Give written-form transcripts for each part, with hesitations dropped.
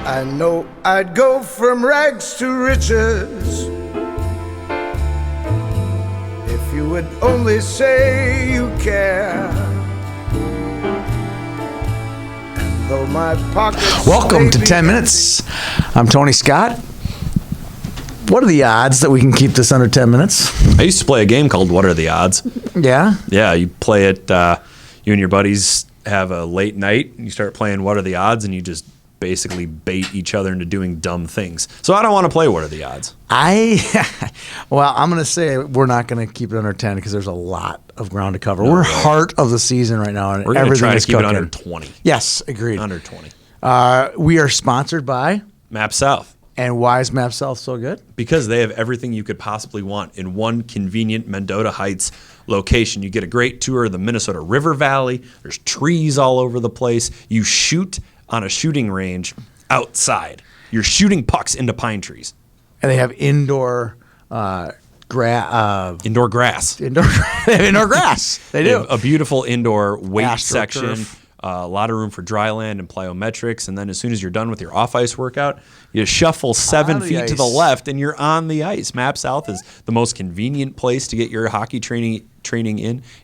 I know I'd go from rags to riches if you would only say you care. And though my pockets Welcome to 10 Minutes. I'm Tony Scott. What are the odds that we can keep this under 10 minutes? I used to play a game called What Are the Odds? Yeah? Yeah, you play it, you and your buddies have a late night, and you start playing What Are the Odds, and you just basically bait each other into doing dumb things. So I don't want to play What Are the Odds? Well, I'm going to say we're not going to keep it under 10 because there's a lot of ground to cover. We're heart of the season right now, and We're going to everything try to is keep cooking. it under 20. Yes, agreed. Under 20. We are sponsored by... Map South. And why is Map South so good? Because they have everything you could possibly want in one convenient Mendota Heights location. You get a great tour of the Minnesota River Valley. There's trees all over the place. You shoot on a shooting range outside. You're shooting pucks into pine trees. And they have indoor Indoor grass. They have indoor grass. They do. Have a beautiful indoor weight AstroTurf. section. A lot of room for dry land and plyometrics. And then as soon as you're done with your off-ice workout, you shuffle 7 feet to the left and you're on the ice. Map South is the most convenient place to get your hockey training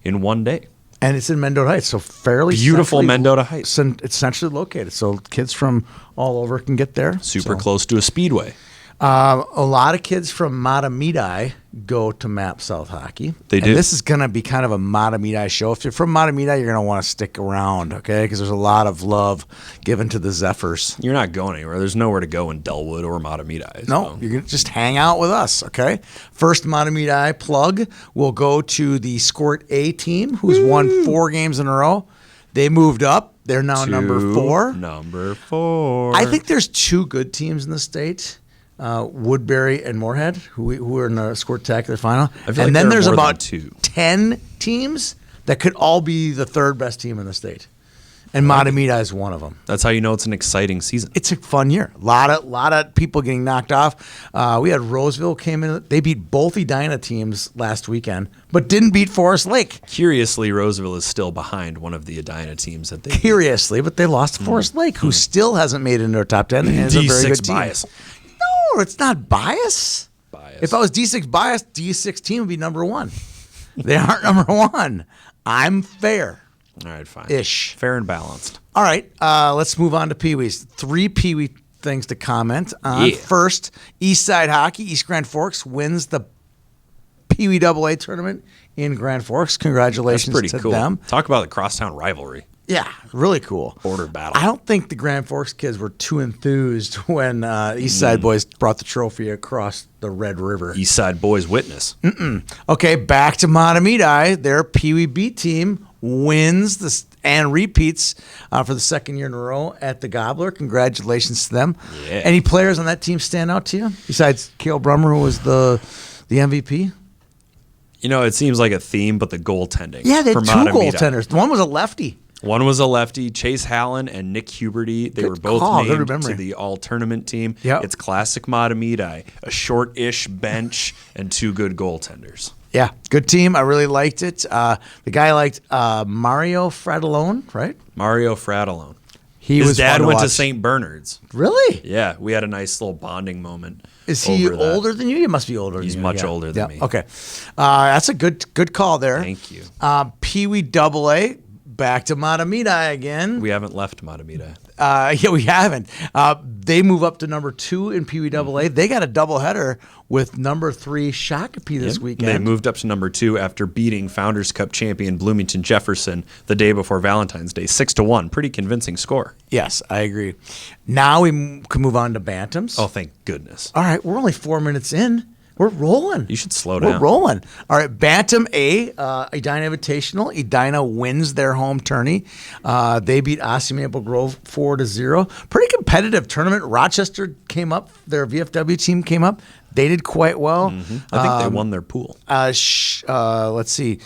in one day. And it's in Mendota Heights, so fairly Beautiful Mendota Heights. It's centrally located, so kids from all over can get there. Super close to a speedway. A lot of kids from Matamidi go to Map South Hockey. They do. And this is going to be kind of a Matamidi show. If you're from Matamidi, you're going to want to stick around, okay? Because there's a lot of love given to the Zephyrs. You're not going anywhere. There's nowhere to go in Delwood or Matamidi. No, you're going to just hang out with us, okay? First Matamidi plug will go to the Squirt A team, who's won 4 games in a row. They moved up. They're now number 4. Number 4. I think there's 2 good teams in the state. Woodbury and Moorhead, who are in the Squirtacular final. And then there's about 10 teams that could all be the 3rd best team in the state. And Matamidi is one of them. That's how you know it's an exciting season. It's a fun year. A lot of people getting knocked off. We had Roseville came in. They beat both Edina teams last weekend, but didn't beat Forest Lake. Curiously, Roseville is still behind one of the Edina teams that they Curiously, but they lost to Forest Lake, who still hasn't made it into our top 10 and is a very good team. Bias. No, it's not bias. If I was D6 bias, D6 team would be number 1. They aren't number 1. I'm fair. All right, fine. Ish. Fair and balanced. All right, let's move on to Pee-wees. 3 Pee-wee things to comment on. Yeah. First, East Side Hockey, East Grand Forks wins the Pee-wee AA tournament in Grand Forks. Congratulations That's pretty to cool. them. Talk about the crosstown rivalry. Yeah, really cool. Border battle. I don't think the Grand Forks kids were too enthused when East Side boys brought the trophy across the Red River. East Side boys witness. Okay, back to Matamidi. Their Pee Wee B team wins and repeats for the 2nd year in a row at the Gobbler. Congratulations to them. Yeah. Any players on that team stand out to you besides Cale Brummer, who was the MVP? You know, it seems like a theme, but the goaltending. Yeah, they had 2 Matamidi. goaltenders. One was a lefty. One was a lefty, Chase Hallen and Nick Huberty. They Good were both call. Good named memory. to the all-tournament team. Yep. It's classic Matamidi, a short-ish bench and 2 good goaltenders. Yeah, good team. I really liked it. The guy I liked Mario Fratellone, right? Mario Fratellone. His dad went to St. Bernard's. Really? Yeah, we had a nice little bonding moment. Is he over that. older than you? He must be older. He's than you. much Yeah. older than me. Okay, that's a good call there. Thank you. Pee Wee AA, back to Matamidi again. We haven't left Matamidi. Yeah, we haven't. They move up to number 2 in Pee Wee AA. They got a doubleheader with number 3 Shakopee this weekend. They moved up to number 2 after beating Founders Cup champion Bloomington Jefferson the day before Valentine's Day, 6-1. Pretty convincing score. Yes, I agree. Now we can move on to Bantams. Oh, thank goodness. All right, we're only 4 minutes in. We're rolling. You should slow down. We're rolling. All right, Bantam A, Edina Invitational. Edina wins their home tourney. They beat Osseo Maple Grove 4-0. Pretty competitive tournament. Rochester came up. Their VFW team came up. They did quite well. I think they won their pool. Let's see.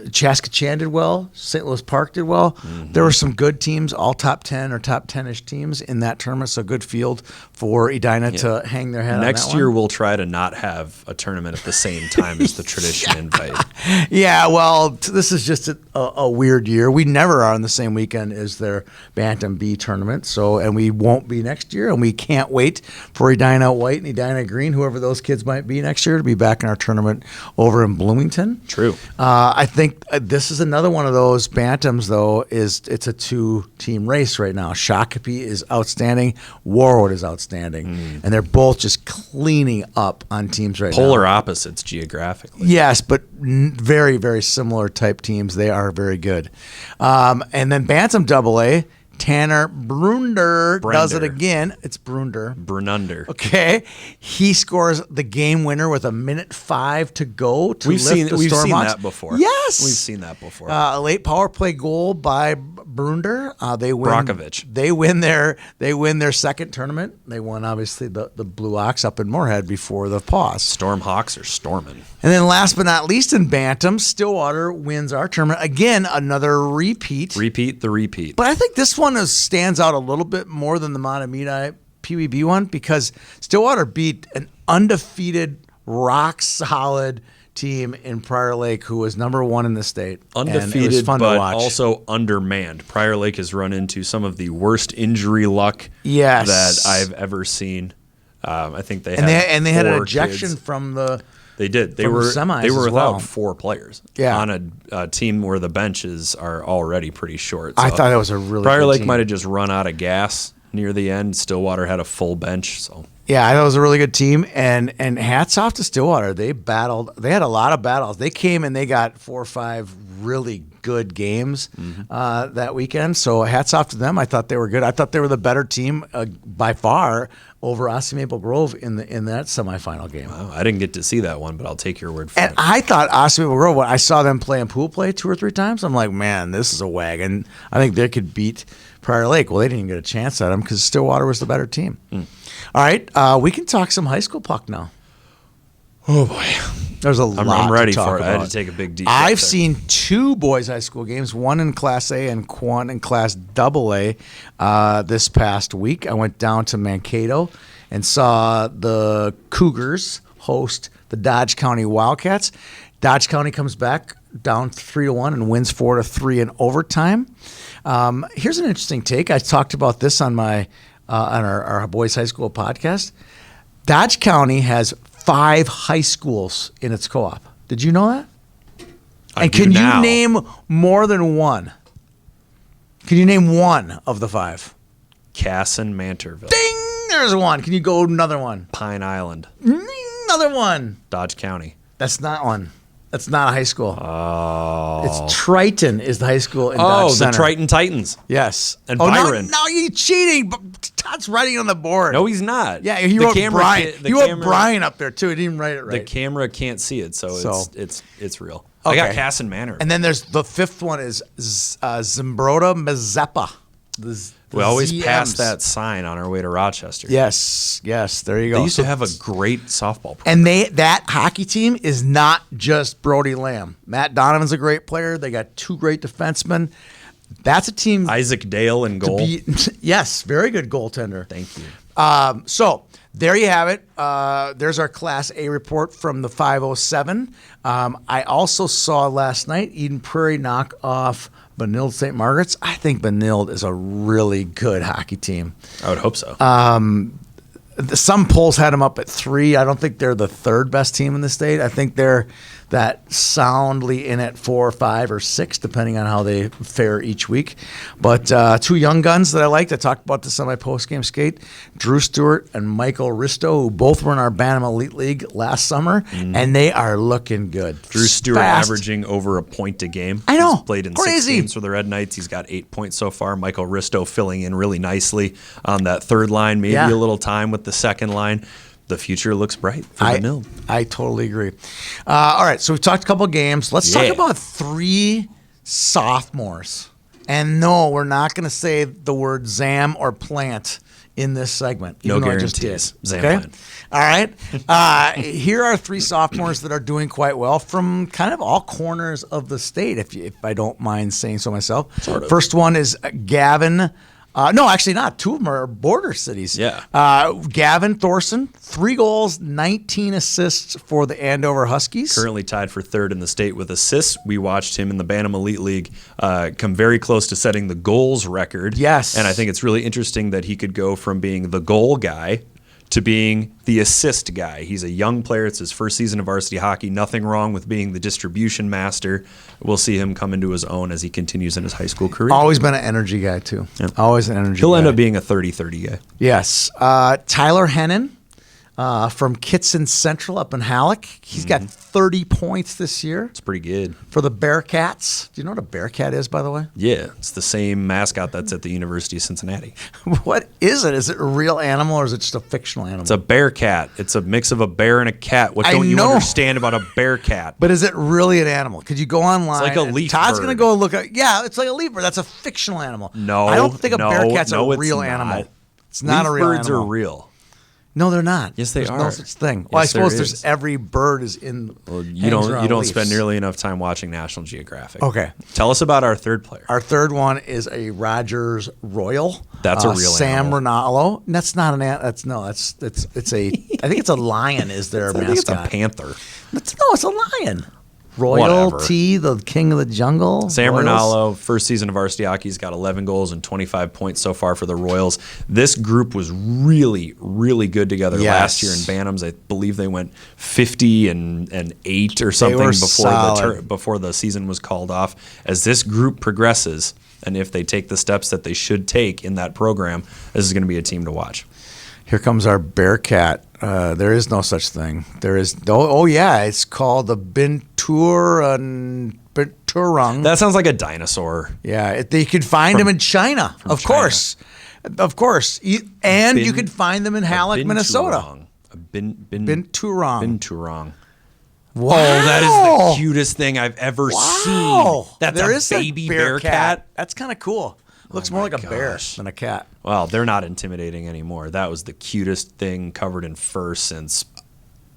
Chaskatchan did well. St. Louis Park did well. There were some good teams, all top 10 or top 10-ish teams in that tournament. So good field for Edina to hang their head on Next that year, one. we'll try to not have a tournament at the same time as the tradition invite. Yeah, well, this is just a weird year. We never are on the same weekend as their Bantam B tournament. So, and we won't be next year. And we can't wait for Edina White and Edina Green, whoever those kids might be next year, to be back in our tournament over in Bloomington. True. I think this is another one of those Bantams, though, it's a two-team race right now. Shakopee is outstanding. Warwood is outstanding. And they're both just cleaning up on teams right now. Polar opposites geographically. Yes, but very, very similar type teams. They are very good. And then Bantam AA, Tanner Brunder does it again. It's Brununder. Okay. He scores the game winner with 1:05 to go to We've lift seen the that Stormhawks. before. Yes. We've seen that before. A late power play goal by Brunder. They win. Brockovich. They win their second tournament. They won obviously the Blue Ox up in Moorhead before the pause. Stormhawks are storming. And then last but not least in Bantam, Stillwater wins our tournament. Again, another repeat. Repeat the repeat. But I think this one stands out a little bit more than the Mahtomedi PWB one because Stillwater beat an undefeated, rock-solid team in Prior Lake who was number 1 in the state. Undefeated, and it was fun but to watch. also undermanned. Prior Lake has run into some of the worst injury luck Yes. that I've ever seen. I think they had an 4 ejection kids. from the. They did. They from were the semis They were as without well. 4 players. Yeah. On a team where the benches are already pretty short. I So thought it was a really Prior good Lake team. might have just run out of gas near the end. Stillwater had a full bench. So Yeah, I thought it was a really good team, and hats off to Stillwater. They battled. They had a lot of battles. They came and they got 4 or 5 really good games that weekend. So hats off to them. I thought they were good. I thought they were the better team by far over Aussie Maple Grove in that semifinal game. wow, I didn't get to see that one, but I'll take your word for And it. I thought Aussie Maple Grove, when I saw them play in pool play 2 or 3 times, I'm like, man, this is a wagon. I think they could beat Prior Lake. Well, they didn't even get a chance at them because Stillwater was the better team. All right, we can talk some high school puck now. Oh boy, There's a lot I'm ready to talk for it. I had about. to take a big deep. breath I've there. seen 2 boys high school games, one in Class A and one in Class AA this past week. I went down to Mankato and saw the Cougars host the Dodge County Wildcats. Dodge County comes back down 3-1 and wins 4-3 in overtime. Here's an interesting take. I talked about this on my on our boys high school podcast. Dodge County has 5 high schools in its co-op. Did you know that? I And do can now. you name more than one? Can you name one of the 5? Casson, Manterville, Ding! There's one. Can you go another one? Pine Island, Another one. Dodge County. That's not one. That's not a high school. Oh, It's Triton is the high school in Dodge the Center. Triton Titans. Yes. And oh, Byron. Now you're cheating. But Todd's writing on the board. No, he's not. Yeah, he The wrote camera Brian. can't- He wrote Brian up there too. He didn't write it The right. camera can't see it, so it's real. I Okay. got Casson Manor. And then there's the 5th one is Zimbrota Mazeppa. We always ZMs. pass that sign on our way to Rochester. Yes. There you go. They used to So- have a great softball program. And that hockey team is not just Brody Lamb. Matt Donovan's a great player. They got 2 great defensemen. That's a team Isaac Dale in goal. yes, very good goaltender. Thank you. So there you have it. There's our Class A report from the 507. I also saw last night Eden Prairie knock off Benilde St. Margaret's. I think Benilde is a really good hockey team. I would hope so. Some polls had them up at 3. I don't think they're the 3rd best team in the state. I think they're that soundly in at 4, 5, or 6, depending on how they fare each week. But 2 young guns that I liked. I talked about this on my post-game skate. Drew Stewart and Michael Risto, who both were in our Bantam Elite League last summer, and they are looking good. Drew Stewart Fast. averaging over a point a game. I know. He's played in Crazy. 6 games for the Red Knights. He's got 8 points so far. Michael Risto filling in really nicely on that 3rd line. Maybe Yeah. a little time with the 2nd line. The future looks bright for Benilde. I totally agree. All right, so we've talked a couple of games. Let's talk Yeah. about 3 sophomores And no, we're not going to say the word Zam or plant in this segment. No even though I guarantees. just did. Zam Okay? plant. All right. Here are 3 sophomores that are doing quite well from kind of all corners of the state, if I don't mind saying so myself. Sort of. First one is Gavin. No, actually not. 2 of them are border cities. Yeah. Gavin Thorson, 3 goals, 19 assists for the Andover Huskies. Currently tied for 3rd in the state with assists. We watched him in the Bantam Elite League come very close to setting the goals record. Yes. And I think it's really interesting that he could go from being the goal guy to being the assist guy. He's a young player. It's his first season of varsity hockey. Nothing wrong with being the distribution master. We'll see him come into his own as he continues in his high school career. Always been an energy guy, too. Yep. Always an energy He'll guy. end up being a 30-30 guy. Yes. Tyler Hennon from Kitson Central up in Halleck. He's got 30 points this year It's pretty good. for the Bearcats. Do you know what a Bearcat is, by the way? Yeah, it's the same mascot that's at the University of Cincinnati. What is it? Is it a real animal or is it just a fictional animal? It's a bear cat. It's a mix of a bear and a cat. What I don't you know. understand about a bear cat? But is it really an animal? Could you go online? It's like a and leaf Todd's bird. going to go look at. Yeah, it's like a leaf bird. That's a fictional animal. No, I don't think a no, bearcat's no, a it's real not. animal. It's not Leaf a real birds animal. are real. No, they're not. Yes, they There's are. no such thing. Well, I Yes, there suppose is. there's every bird is in. Well, you hangs don't around spend leaves. nearly enough time watching National Geographic. Okay. Tell us about our 3rd player. Our 3rd one is a Rogers Royal. That's a real Sam animal. Rinaldo. That's not an. That's no. It's a. I think it's a lion. Is their I mascot? think it's a panther. It's a lion. Royalty, the king of the jungle. Sam Royals. Rinaldo, first season of varsity hockey, has got 11 goals and 25 points so far for the Royals. This group was really, really good together last year in Bantams. I believe they went 50 and 8 or something were before solid. before the season was called off. As this group progresses, and if they take the steps that they should take in that program, this is going to be a team to watch. Here comes our Bearcat. There is no such thing. There is. Oh yeah, it's called the Binturong. That sounds like a dinosaur. Yeah, you could find them in China, of China. course. And you could find them in Halleck, Minnesota. Binturong. Binturong. Wow. Oh, that is the cutest thing I've ever seen. That's There a is baby bear cat. That's kind of cool. Looks more my like a bear gosh. than a cat. Well, they're not intimidating anymore. That was the cutest thing covered in fur since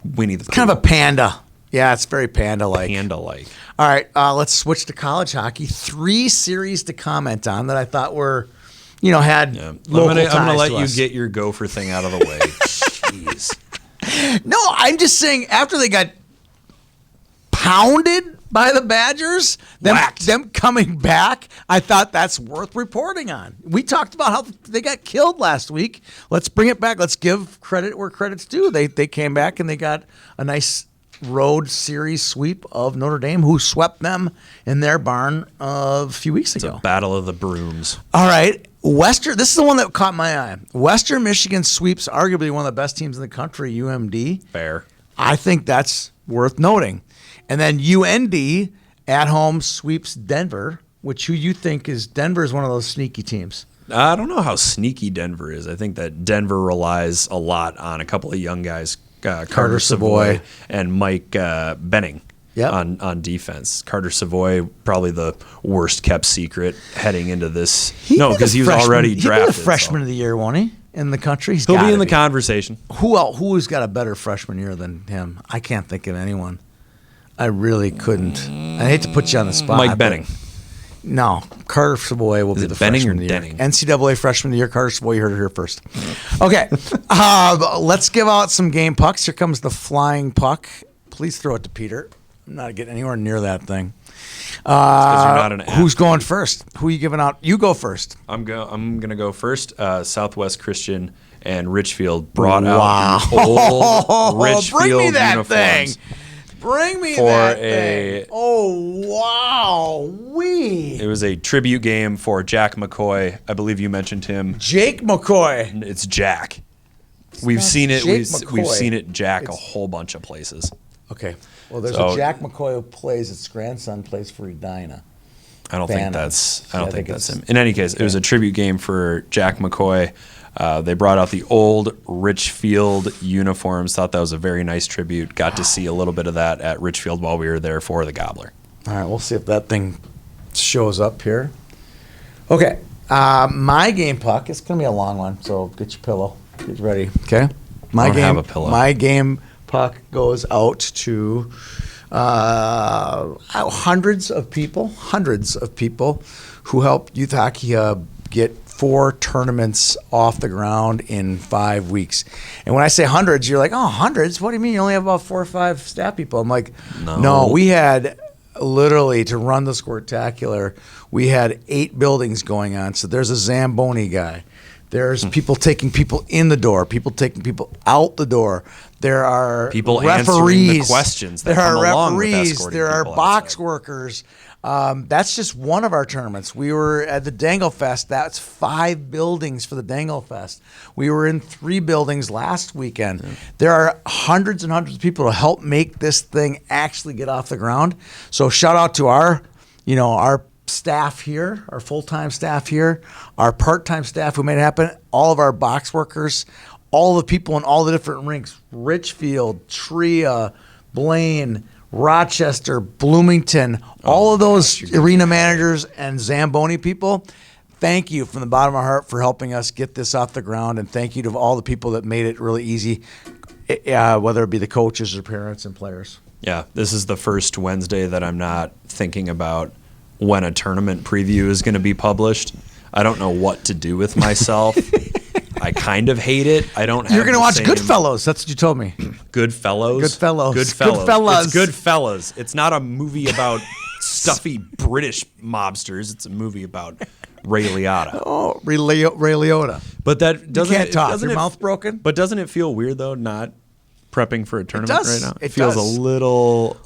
Winnie the Pooh. Kind of a panda. Yeah, it's very panda-like. Panda-like. All right, let's switch to college hockey. 3 series to comment on that I thought were, had local I'm ties gonna let to you us. get your gopher thing out of the way. Jeez. No, I'm just saying after they got pounded by the Badgers, them coming back, I thought that's worth reporting on. We talked about how they got killed last week. Let's bring it back. Let's give credit where credit's due. They came back and they got a nice road series sweep of Notre Dame, who swept them in their barn a few weeks ago. Battle of the Brooms. All right. This is the one that caught my eye. Western Michigan sweeps arguably one of the best teams in the country, UMD. Fair. I think that's worth noting. And then UND at home sweeps Denver, which who you think is Denver is one of those sneaky teams. I don't know how sneaky Denver is. I think that Denver relies a lot on a couple of young guys, Carter Savoy and Mike Benning. Yep. On defense. Carter Savoy, probably the worst kept secret heading into this. Because he was already drafted. He'll be the freshman of the year, won't he? In the country, He'll be in the conversation. Who's got a better freshman year than him? I can't think of anyone. I really couldn't. I hate to put you on the spot. Mike Benning. No, Carter Savoy will be the Benning freshman or of the year. Denning? NCAA freshman of the year, Carter Savoy. You heard it here first. Okay, let's give out some game pucks. Here comes the flying puck. Please throw it to Peter. I'm not getting anywhere near that thing. Because you're not an Who's going first? Who are you giving out? You go first. I'm gonna go first. Southwest Christian and Richfield brought out the old Richfield Bring me that uniforms. thing. Bring me For that a- thing. Oh, wow. It was a tribute game for Jack McCoy. I believe you mentioned him. Jake McCoy. It's Jack. We've seen it. Jake We've McCoy. seen it Jack a whole bunch of places. Okay. Well, there's So- a Jack McCoy who plays. His grandson plays for Edina. I don't think that's it's- him. In any case, it was a tribute game for Jack McCoy. They brought out the old Richfield uniforms. Thought that was a very nice tribute. Got to see a little bit of that at Richfield while we were there for the Gobbler. All right, we'll see if that thing shows up here. Okay. My game puck, it's going to be a long one, so get your pillow. Get ready, okay? I don't have a pillow. My game puck goes out to hundreds of people who helped Youth Hockey Hub get 4 tournaments off the ground in 5 weeks. And when I say hundreds, you're like, oh, hundreds? What do you mean? You only have about 4 or 5 staff people. I'm like, no, we had literally to run the Squirtacular, we had 8 buildings going on. So there's a Zamboni guy. There's people taking people in the door, people taking people out the door. There are people referees. Answering the questions that there come are along with referees. escorting There are people box outside. workers. That's just one of our tournaments. We were at the Dangle Fest. That's 5 buildings for the Dangle Fest. We were in 3 buildings last weekend. Yeah. There are hundreds and hundreds of people to help make this thing actually get off the ground. So shout out to our staff here, our full-time staff here, our part-time staff who made it happen, all of our box workers, all the people in all the different rinks, Richfield, Tria, Blaine, Rochester, Bloomington, all of those arena managers and Zamboni people, thank you from the bottom of my heart for helping us get this off the ground, and thank you to all the people that made it really easy, whether it be the coaches or parents and players. Yeah, this is the first Wednesday that I'm not thinking about when a tournament preview is going to be published. I don't know what to do with myself. I kind of hate it. I don't have You're going to watch Goodfellas. That's what you told me. Goodfellas? Goodfellas. Goodfellas. It's Goodfellas. It's not a movie about stuffy British mobsters. It's a movie about Ray Liotta. Oh, Ray Liotta. But that doesn't... You can't talk. Your mouth broken? But doesn't it feel weird, though, not prepping for a tournament right now? It feels does. a little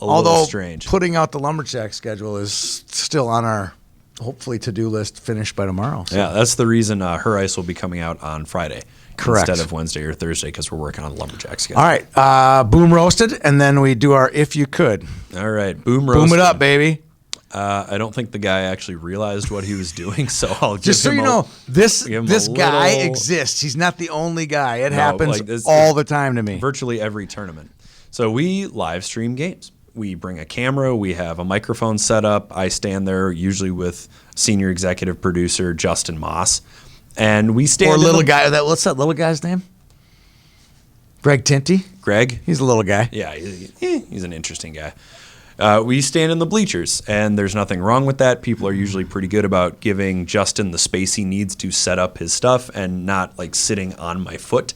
strange. Putting out the Lumberjack schedule is still on our, hopefully, to-do list finished by tomorrow. So. Yeah, that's the reason Her Ice will be coming out on Friday. Correct. Instead of Wednesday or Thursday, because we're working on Lumberjack schedule. All right. Boom roasted, and then we do our If You Could. All right. Boom roasted. Boom it up, baby. I don't think the guy actually realized what he was doing, so I'll give just so him you know, this guy exists. He's not the only guy. It happens all the time to me. Virtually every tournament. So we live stream games. We bring a camera. We have a microphone set up. I stand there usually with senior executive producer Justin Moss, and we stand. Or little guy. What's that little guy's name? Greg Tinty. Greg. He's a little guy. Yeah, he's an interesting guy. We stand in the bleachers, and there's nothing wrong with that. People are usually pretty good about giving Justin the space he needs to set up his stuff and not like sitting on my foot.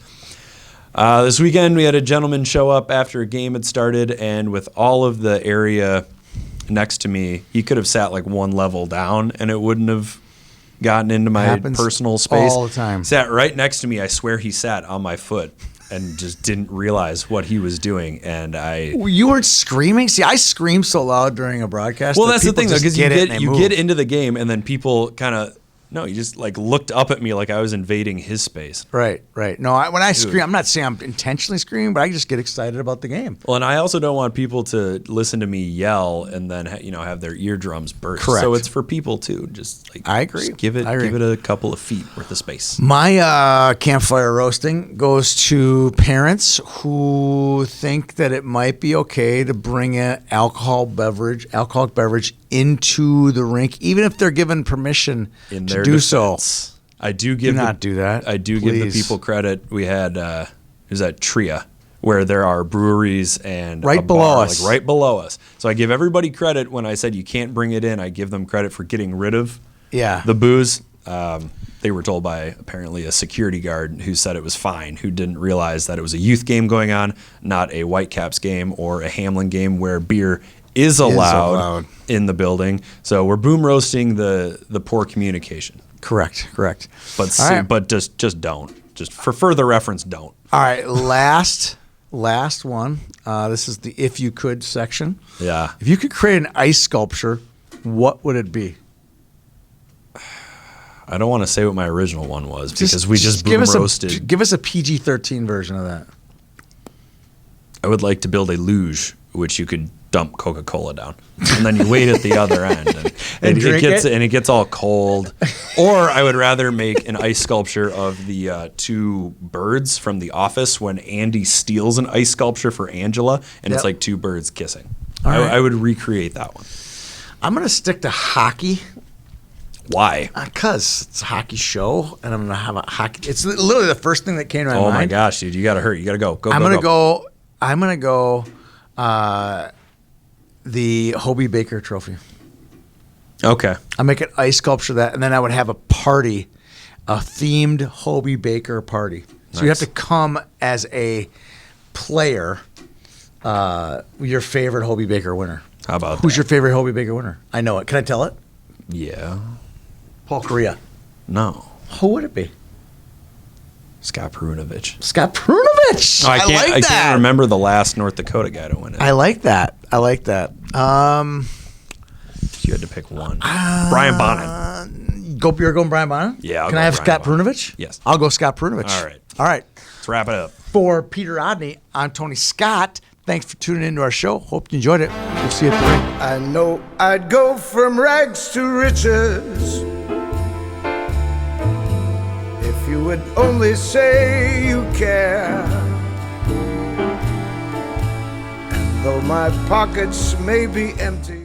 This weekend, we had a gentleman show up after a game had started, and with all of the area next to me, he could have sat like one level down, and it wouldn't have gotten into my personal space. All the time. Sat right next to me. I swear he sat on my foot. And just didn't realize what he was doing, and You weren't screaming? See, I scream so loud during a broadcast. Well, that's the thing, though, because you get into the game, and then people kind of you just like looked up at me like I was invading his space. Right. No, when I scream, I'm not saying I'm intentionally screaming, but I just get excited about the game. Well, and I also don't want people to listen to me yell and then have their eardrums burst. Correct. So it's for people too. Just like I agree. Just give it a couple of feet worth of space. My campfire roasting goes to parents who think that it might be okay to bring an alcoholic beverage into the rink, even if they're given permission to do defense. so. I do give not do that. I do give the people credit. We had who's that Tria, where there are breweries and right below us. Like right below us. So I give everybody credit when I said you can't bring it in. I give them credit for getting rid of the booze. They were told by apparently a security guard who said it was fine, who didn't realize that it was a youth game going on, not a Whitecaps game or a Hamlin game where beer is allowed in the building. So we're boom roasting the poor communication. Correct. But just don't. Just for further reference, don't. All right, last one. This is the If You Could section. Yeah. If you could create an ice sculpture, what would it be? I don't want to say what my original one was because we just boom roasted. Give us a PG-13 version of that. I would like to build a luge which you could dump Coca-Cola down, and then you wait at the other end, and it gets all cold. Or I would rather make an ice sculpture of the 2 birds from The Office when Andy steals an ice sculpture for Angela, and it's like 2 birds kissing. I would recreate that one. I'm gonna stick to hockey. Why? Because it's a hockey show, and I'm gonna have a hockey. It's literally the first thing that came to my mind. Oh my gosh, dude, you got to hurry. You got to go. I'm gonna go. The Hobie Baker Trophy. Okay. I make an ice sculpture of that, and then I would have a party, a themed Hobie Baker party. So you have to come as a player. Your favorite Hobie Baker winner. How about Who's that? your favorite Hobie Baker winner? I know it. Can I tell it? Yeah. Paul Correa. No. Who would it be? Scott Perunovich. Scott Perunovich. I like that. can't remember the last North Dakota guy to win it. I like that. You had to pick one. Brian Bonnet. You're going Brian Bonnet? Yeah, I'll Can go I have Brian Scott Bonnet. Perunovich? Yes. I'll go Scott Perunovich. All right. Let's wrap it up. For Peter Odney, I'm Tony Scott. Thanks for tuning into our show. Hope you enjoyed it. We'll see you at the ring. I know I'd go from rags to riches if you would only say you care. And though my pockets may be empty,